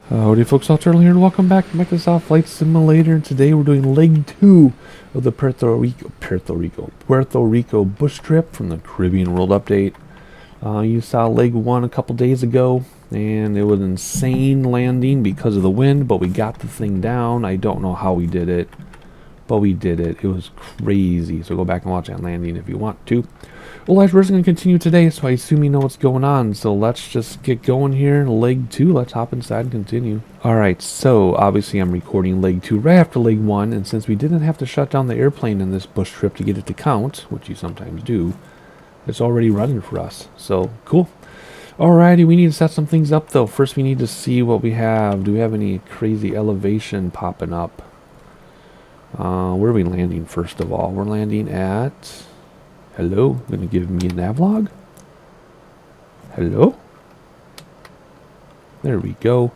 Howdy folks, Turtle here and welcome back to Microsoft Flight Simulator. And today we're doing leg 2 of the Puerto Rico bush trip from the Caribbean World Update. You saw leg 1 a couple days ago and it was an insane landing because of the wind, but we got the thing down. I don't know how we did it, but we did it. It was crazy. So go back and watch that landing if you want to. Well, guys, we're just going to continue today, so I assume you know what's going on. So let's just get going here. Leg 2, let's hop inside and continue. Alright, so obviously I'm recording leg 2 right after leg 1, and since we didn't have to shut down the airplane in this bush trip to get it to count, which you sometimes do, it's already running for us. So, cool. Alrighty, we need to set some things up though. First we need to see what we have. Do we have any crazy elevation popping up? Where are we landing first of all? We're landing at... Hello? Gonna give me a navlog? Hello? There we go.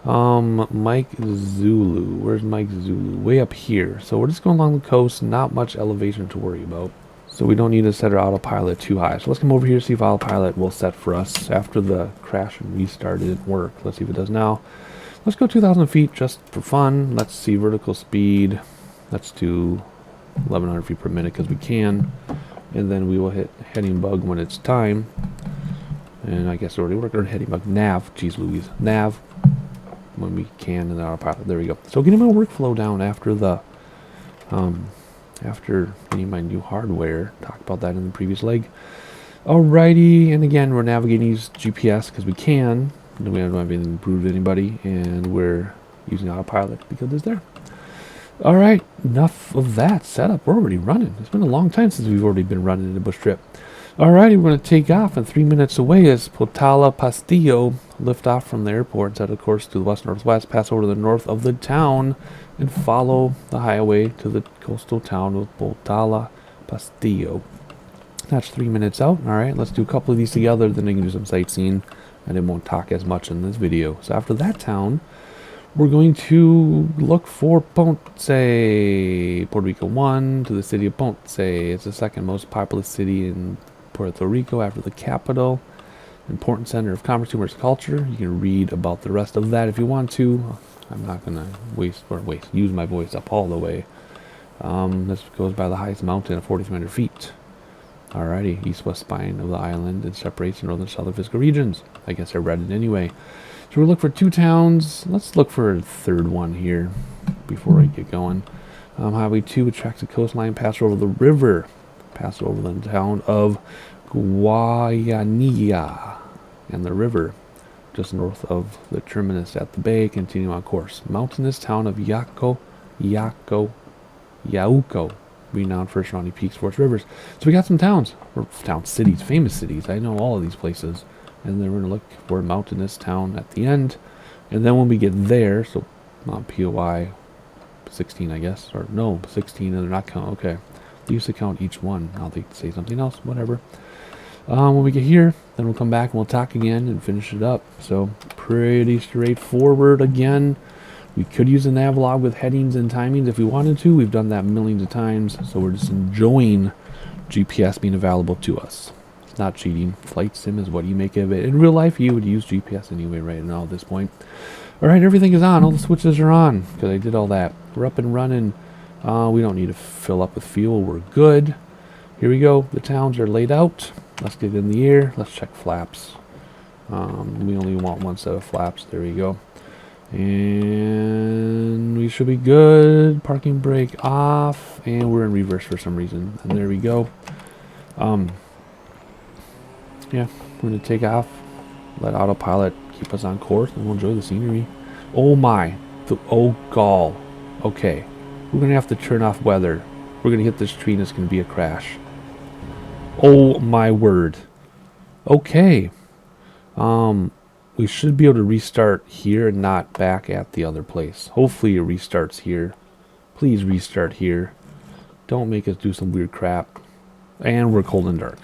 Mike Zulu. Where's Mike Zulu? Way up here. So we're just going along the coast. Not much elevation to worry about. So we don't need to set our autopilot too high. So let's come over here see if autopilot will set for us after the crash and restart. It didn't work. Let's see if it does now. Let's go 2,000 feet just for fun. Let's see vertical speed. Let's do 1,100 feet per minute because we can. And then we will hit heading bug when it's time. And I guess it already worked. Or heading bug. Nav. Jeez Louise. Nav. When we can in the autopilot. There we go. So getting my workflow down after the... after getting my new hardware. Talked about that in the previous leg. Alrighty. And again, we're navigating use GPS because we can. We don't have anything to prove to anybody. And we're using autopilot because it's there. Alright, enough of that setup. We're already running. It's been a long time since we've already been running in a bush trip. Alrighty, we're going to take off, and 3 minutes away is Potala Pastillo. Lift off from the airport and set a course to the west-northwest, pass over to the north of the town, and follow the highway to the coastal town of Potala Pastillo. That's 3 minutes out. Alright, let's do a couple of these together, then we can do some sightseeing, and it won't talk as much in this video. So after that town, we're going to look for Ponce, Puerto Rico 1, to the city of Ponce. It's the second most populous city in Puerto Rico after the capital. Important center of commerce, commerce, culture. You can read about the rest of that if you want to. I'm not going to use my voice up all the way. This goes by the highest mountain at 4,300 feet. Alrighty, east-west spine of the island. It separates the northern and southern fiscal regions. I guess I read it anyway. So we'll look for 2 towns. Let's look for a third one here before I get going. Highway 2 attracts the coastline, pass over the river, pass over the town of Guayanilla and the river, just north of the terminus at the bay. Continue on course. Mountainous town of Yauco, renowned for surrounding peaks, forests, rivers. So we got some towns, or towns, cities, famous cities. I know all of these places. And then we're going to look for a mountainous town at the end. And then when we get there, so POI 16, I guess. Or no, 16, and they're not counting. Okay. They used to count each one. Now they say something else. Whatever. When we get here, then we'll come back and we'll talk again and finish it up. So pretty straightforward again. We could use a navlog with headings and timings if we wanted to. We've done that millions of times. So we're just enjoying GPS being available to us. Not cheating. Flight sim is what you make of it. In real life, you would use GPS anyway right now at this point. Alright, everything is on. All the switches are on because I did all that. We're up and running. We don't need to fill up with fuel. We're good. Here we go. The towns are laid out. Let's get in the air. Let's check flaps. We only want one set of flaps. There we go. And we should be good. Parking brake off. And we're in reverse for some reason. And there we go. Yeah, we're going to take off, let autopilot keep us on course, and we'll enjoy the scenery. Oh my, oh gall. Okay, we're going to have to turn off weather. We're going to hit this tree and it's going to be a crash. Oh my word. Okay. We should be able to restart here and not back at the other place. Hopefully it restarts here. Please restart here. Don't make us do some weird crap. And we're cold and dark.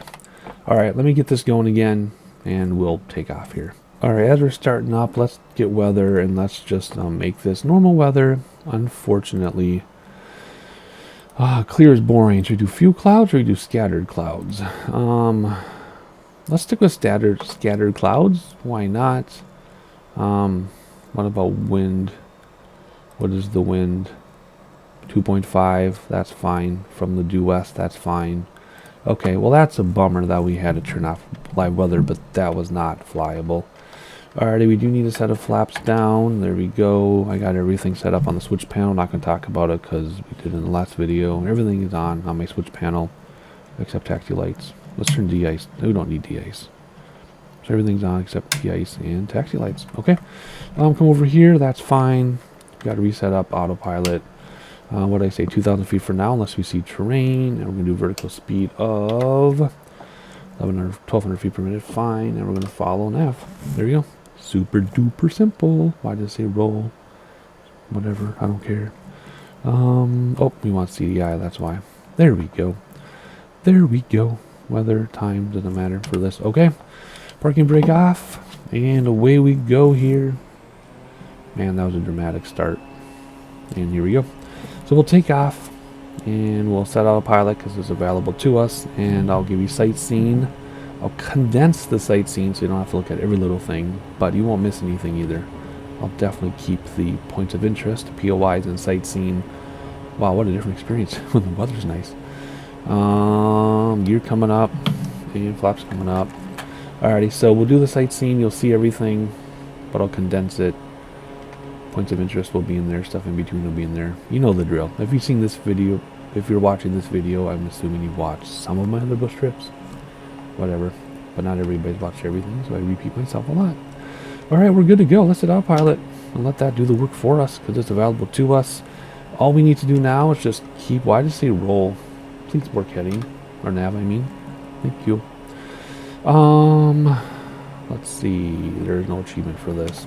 Alright, let me get this going again, and we'll take off here. Alright, as we're starting up, let's get weather, and let's just make this normal weather. Unfortunately, clear is boring. Should we do few clouds, or we do scattered clouds? Let's stick with scattered clouds. Why not? What about wind? What is the wind? 2.5, that's fine. From the due west, that's fine. Okay, well that's a bummer that we had to turn off live weather, but that was not flyable. Alrighty, we do need a set of flaps down. There we go. I got everything set up on the switch panel. Not going to talk about it because we did in the last video. Everything is on my switch panel except taxi lights. Let's turn de-ice. We don't need de-ice. So everything's on except de-ice and taxi lights. Okay. Come over here. That's fine. Got to reset up autopilot. What did I say? 2,000 feet for now, unless we see terrain. And we're going to do vertical speed of 1,200 feet per minute. Fine. And we're going to follow nav. There you go. Super duper simple. Why did it say roll? Whatever. I don't care. Oh, we want CDI. That's why. There we go. There we go. Weather, time, doesn't matter for this. Okay. Parking brake off. And away we go here. Man, that was a dramatic start. And here we go. So we'll take off. And we'll set autopilot because it's available to us. And I'll give you sightseeing. I'll condense the sightseeing so you don't have to look at every little thing. But you won't miss anything either. I'll definitely keep the points of interest, POIs, and sightseeing. Wow, what a different experience when the weather's nice. Gear coming up. And flaps coming up. Alrighty, so we'll do the sightseeing. You'll see everything. But I'll condense it. Points of interest will be in there. Stuff in between will be in there. You know the drill. If you've seen this video, if you're watching this video, I'm assuming you've watched some of my other bush trips. Whatever. But not everybody's watched everything, so I repeat myself a lot. Alright, we're good to go. Let's hit autopilot and let that do the work for us because it's available to us. All we need to do now is just keep... Why did it say roll? Please work heading. Or nav, I mean. Thank you. Let's see. There's no achievement for this.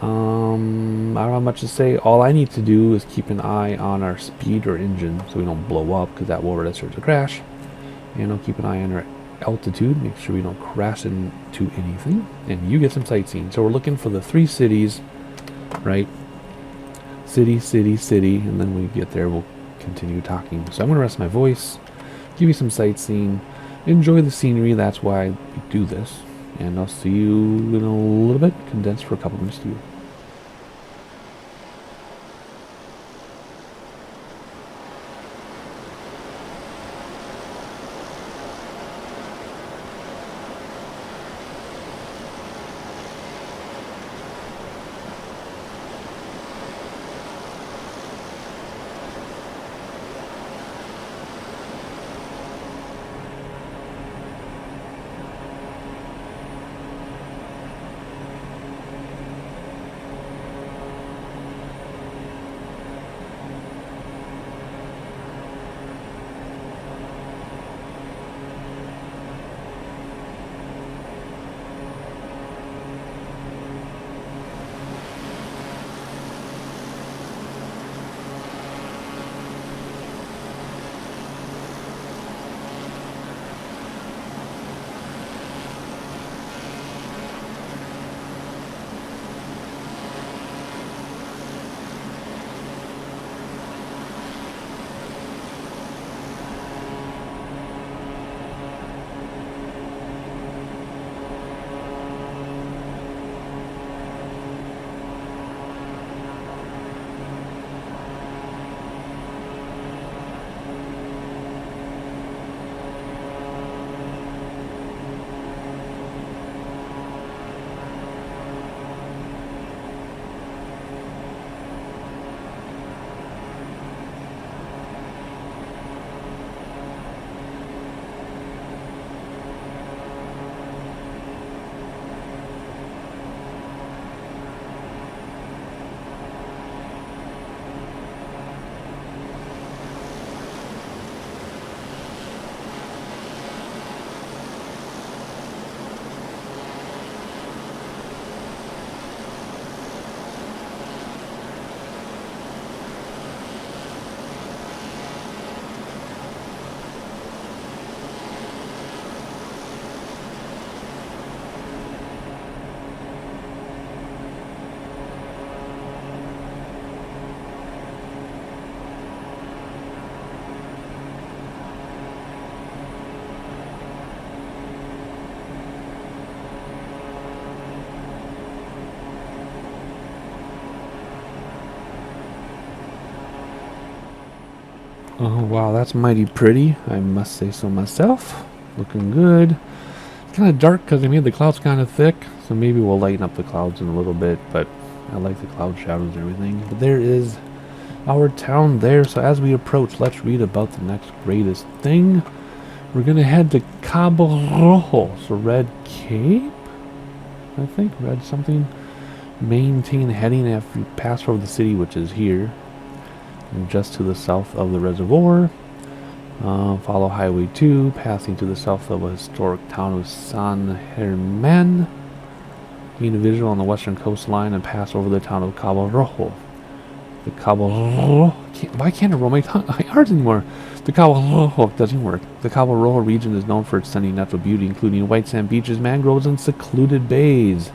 I don't have much to say. All I need to do is keep an eye on our speed or engine so we don't blow up because that will register to crash. And I'll keep an eye on our altitude, make sure we don't crash into anything. And you get some sightseeing. So we're looking for the 3 cities, right? City, city, city. And then when we get there, we'll continue talking. So I'm going to rest my voice, give you some sightseeing, enjoy the scenery. That's why we do this. And I'll see you in a little bit, condensed for a couple minutes to you. Oh wow, that's mighty pretty, I must say so myself. Looking good. It's kind of dark because I made the clouds kind of thick, so maybe we'll lighten up the clouds in a little bit, but I like the cloud shadows and everything. But there is our town there, so as we approach, let's read about the next greatest thing. We're going to head to Cabo Rojo, so Red Cape, I think, red something. Maintain heading after you pass over the city, which is here, and just to the south of the reservoir. Follow Highway 2, passing to the south of a historic town of San Germán. Gain a visual on the western coastline and pass over the town of Cabo Rojo. The Cabo Rojo... Why can't I roll my R's anymore? The Cabo Rojo doesn't work. The Cabo Rojo region is known for its stunning natural beauty, including white sand beaches, mangroves, and secluded bays.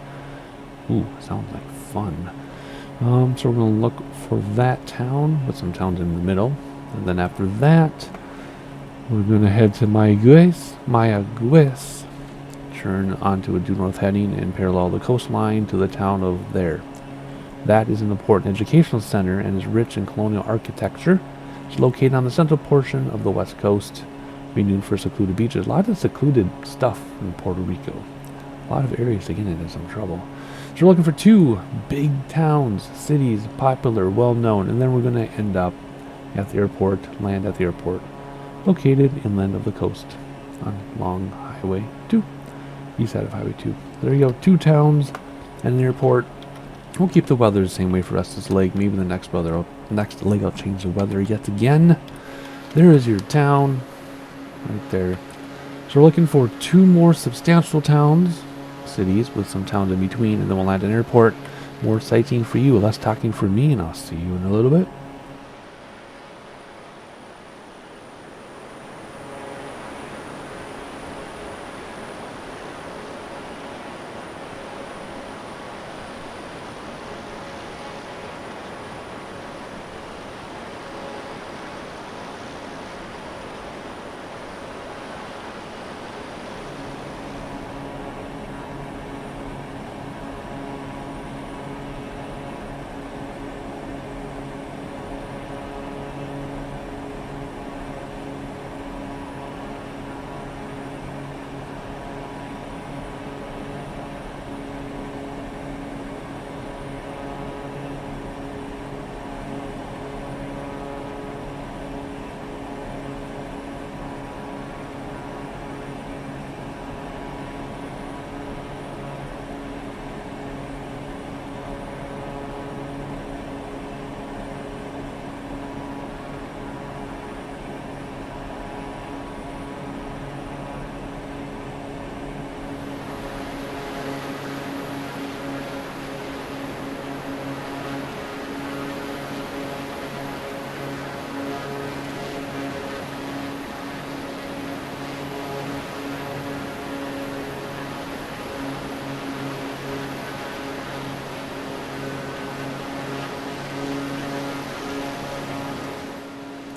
Ooh, sounds like fun. So we're going to look for that town, with some towns in the middle. And then after that, we're going to head to Mayagüez. Turn onto a due north heading and parallel the coastline to the town of there. That is an important educational center and is rich in colonial architecture. It's located on the central portion of the west coast, renowned for secluded beaches. A lot of secluded stuff in Puerto Rico. A lot of areas to get into some trouble. So we're looking for 2 big towns, cities, popular, well-known, and then we're going to end up at the airport, land at the airport, located inland of the coast on long Highway 2, east side of Highway 2. There you go, 2 towns and an airport. We'll keep the weather the same way for us this leg. Maybe the next leg I'll change the weather yet again. There is your town, right there. So we're looking for 2 more substantial towns, cities with some towns in between, and then we'll land an airport. More sightseeing for you, less talking for me, and I'll see you in a little bit.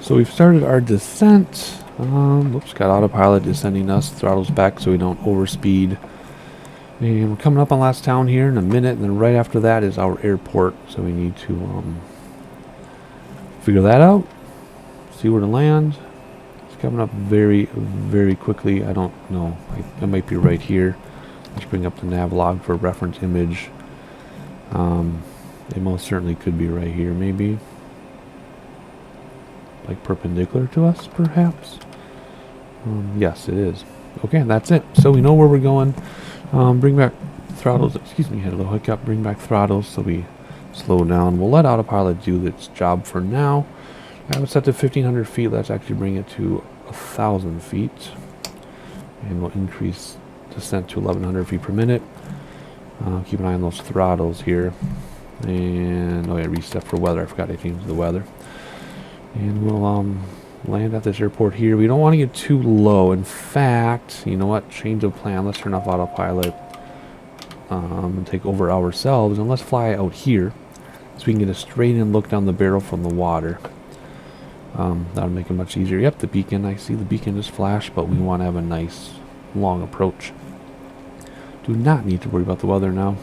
So we've started our descent. Oops, got autopilot descending us, throttles back so we don't overspeed. And we're coming up on last town here in a minute, and then right after that is our airport. So we need to figure that out, see where to land. It's coming up very, very quickly. I don't know. It might be right here. Let's bring up the nav log for reference image. It most certainly could be right here, maybe. Like perpendicular to us, perhaps? Yes, it is. Okay, that's it. So we know where we're going. Bring back throttles. Excuse me, had a little hiccup. Bring back throttles so we slow down. We'll let autopilot do its job for now. I have it set to 1,500 feet. Let's actually bring it to 1,000 feet. And we'll increase descent to 1,100 feet per minute. Keep an eye on those throttles here. And, oh yeah, reset for weather. I forgot I changed the weather. And we'll land at this airport here. We don't want to get too low. In fact, you know what? Change of plan. Let's turn off autopilot and take over ourselves. And let's fly out here so we can get a straight in look down the barrel from the water. That'll make it much easier. Yep, the beacon. I see the beacon just flash, but we want to have a nice long approach. Do not need to worry about the weather now.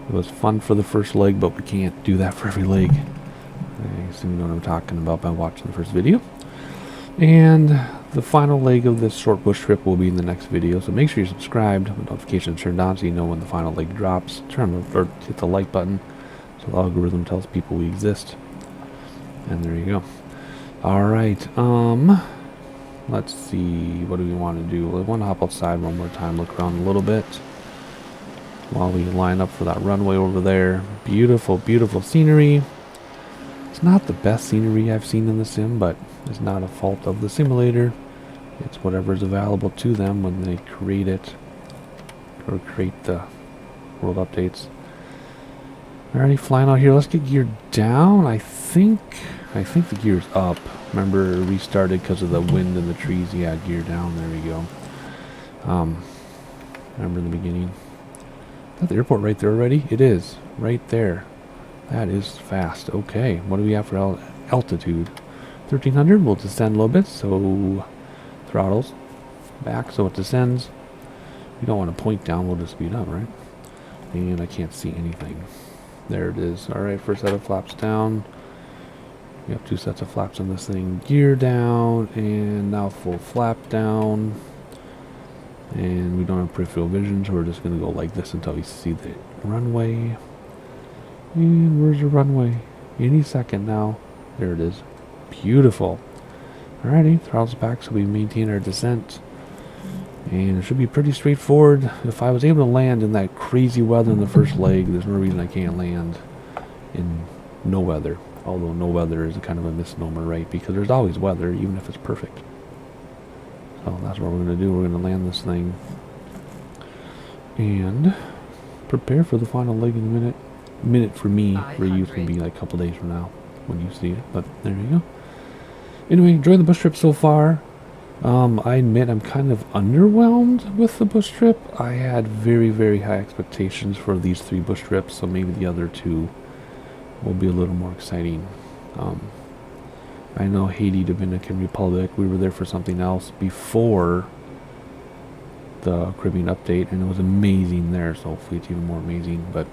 It was fun for the first leg, but we can't do that for every leg. I assume you know what I'm talking about by watching the first video. And the final leg of this short bush trip will be in the next video, so make sure you're subscribed with notifications turned on so you know when the final leg drops. Or hit the like button so the algorithm tells people we exist. And there you go. Alright, let's see, what do we want to do? We want to hop outside one more time, look around a little bit while we line up for that runway over there. Beautiful, beautiful scenery. It's not the best scenery I've seen in the sim, but it's not a fault of the simulator. It's whatever's available to them when they create it, or create the world updates. Alrighty, flying out here. Let's get geared down. I think the gear's up. Remember, it restarted because of the wind and the trees. Yeah, gear down. There we go. Remember in the beginning? Is that the airport right there already? It is. Right there. That is fast. Okay, what do we have for altitude? 1300. We'll descend a little bit, so throttles back so it descends. We don't want to point down, we'll just speed up, right? And I can't see anything. There it is. Alright, first set of flaps down. We have 2 sets of flaps on this thing. Gear down, and now full flap down. And we don't have peripheral vision, so we're just going to go like this until we see the runway. And where's the runway? Any second now. There it is. Beautiful. Alrighty, throttles back so we maintain our descent. And it should be pretty straightforward. If I was able to land in that crazy weather in the first leg, there's no reason I can't land in no weather. Although no weather is a kind of a misnomer, right? Because there's always weather, even if it's perfect. So that's what we're going to do. We're going to land this thing. And prepare for the final leg in a minute. Minute for me, for you can be like a couple days from now when you see it. But there you go. Anyway, enjoy the bush trip so far. I admit I'm kind of underwhelmed with the bush trip. I had very, very high expectations for these 3 bush trips, so maybe the other 2 will be a little more exciting. I know Haiti, Dominican Republic, we were there for something else before the Caribbean update, and it was amazing there, so hopefully it's even more amazing, but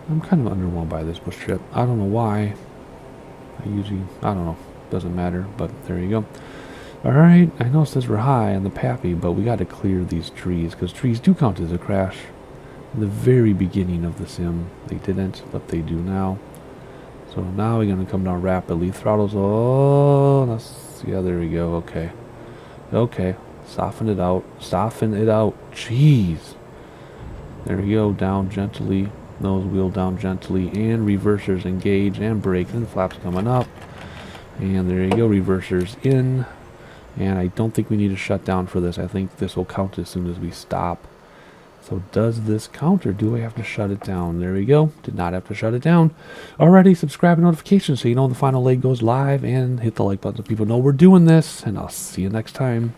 I'm kind of underwhelmed by this bush trip. I don't know why. I don't know, doesn't matter, but there you go. Alright, I know it says we're high on the Pappy, but we got to clear these trees, because trees do count as a crash. In the very beginning of the sim, they didn't, but they do now. So now we're going to come down rapidly. Throttles, yeah, there we go, okay. Okay, soften it out, jeez. There we go, down gently, nose wheel down gently, and reversers engage, and brake, and flaps coming up. And there you go, reversers in. And I don't think we need to shut down for this. I think this will count as soon as we stop. So does this count, or do I have to shut it down? There we go. Did not have to shut it down. Alrighty, subscribe and notifications so you know the final leg goes live, and hit the like button so people know we're doing this. And I'll see you next time.